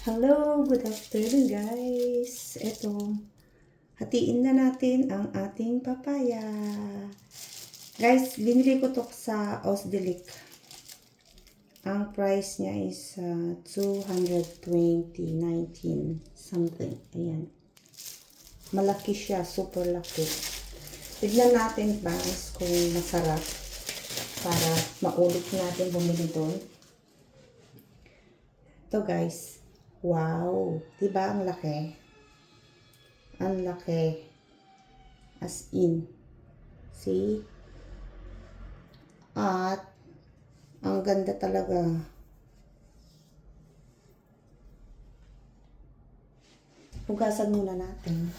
Hello, good afternoon guys. Ito, hatiin na natin ang ating papaya. Guys, binili ko to sa Osdelic. Ang price niya is 220.19 something. Ayan. Malaki siya, super laki. Tignan natin guys kung masarap para maulit natin bumili doon. Ito guys. Wow! Diba ang laki? Ang laki. As in. See? At, ang ganda talaga. Hugasan muna natin.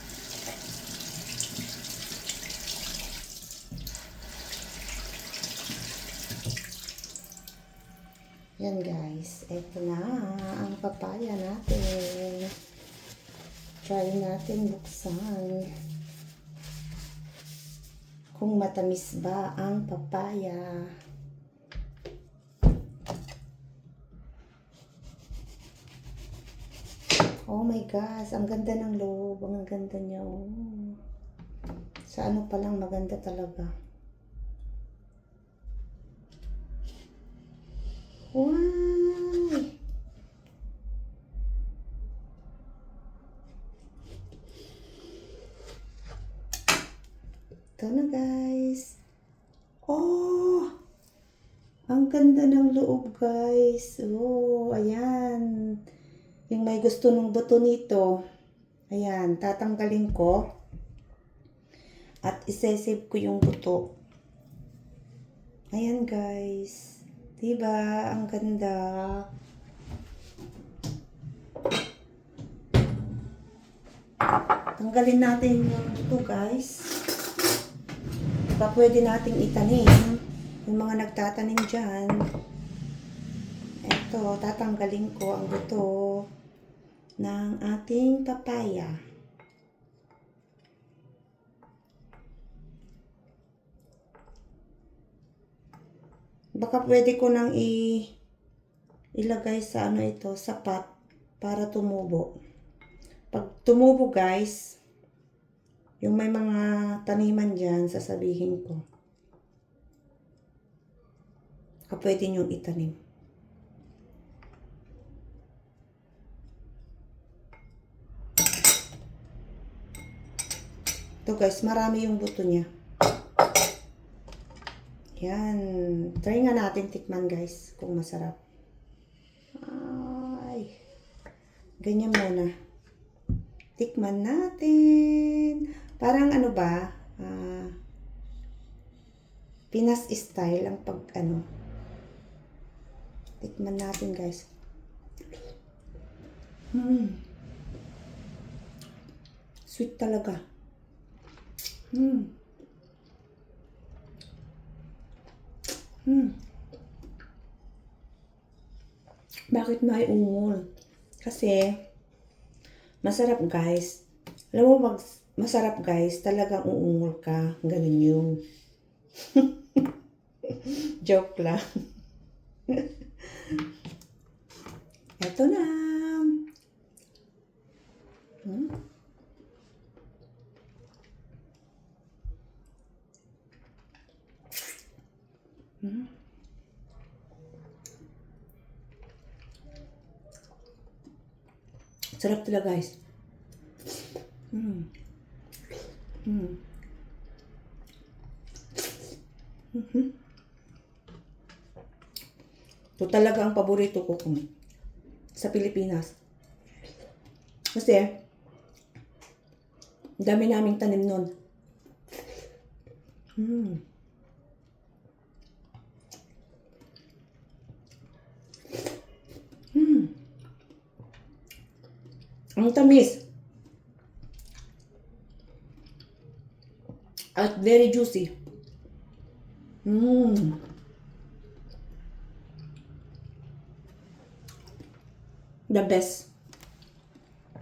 Yan guys, ito na ang papaya natin. Try natin buksan. Kung matamis ba ang papaya. Oh my gosh, ang ganda ng loob. Ang ganda niya. Oh. Sa ano pa lang maganda talaga. Wow! Ito na guys. Oh! Ang ganda ng loob guys. Oh, ayan. Yung may gusto ng buto nito. Ayan, tatanggalin ko. At isesave ko yung buto. Ayan guys. Diba? Ang ganda. Tanggalin natin yung buto guys. Baka pwede nating itanim. Yung mga nagtatanim dyan. Ito, tatanggalin ko ang buto ng ating papaya. Baka pwede ko nang ilagay sa ano ito, sa pot para tumubo. Pag tumubo guys, yung may mga taniman dyan, sasabihin ko. Baka pwede nyo itanim. Ito guys, marami yung buto niya. Yan. Try nga natin tikman guys kung masarap. Ay. Ganyan muna. Tikman natin. Parang ano ba? Pinas style ang pag ano. Tikman natin guys. Sweet talaga. Bakit may ungol? Kasi, masarap guys. Alam mo, masarap guys, talagang uungol ka. Ganun yung. Joke lang. Ito na. Sarap talaga guys. Ito talaga ang paborito ko sa Pilipinas. Kasi, dami naming tanim nun. Ang tamis. At very juicy. The best.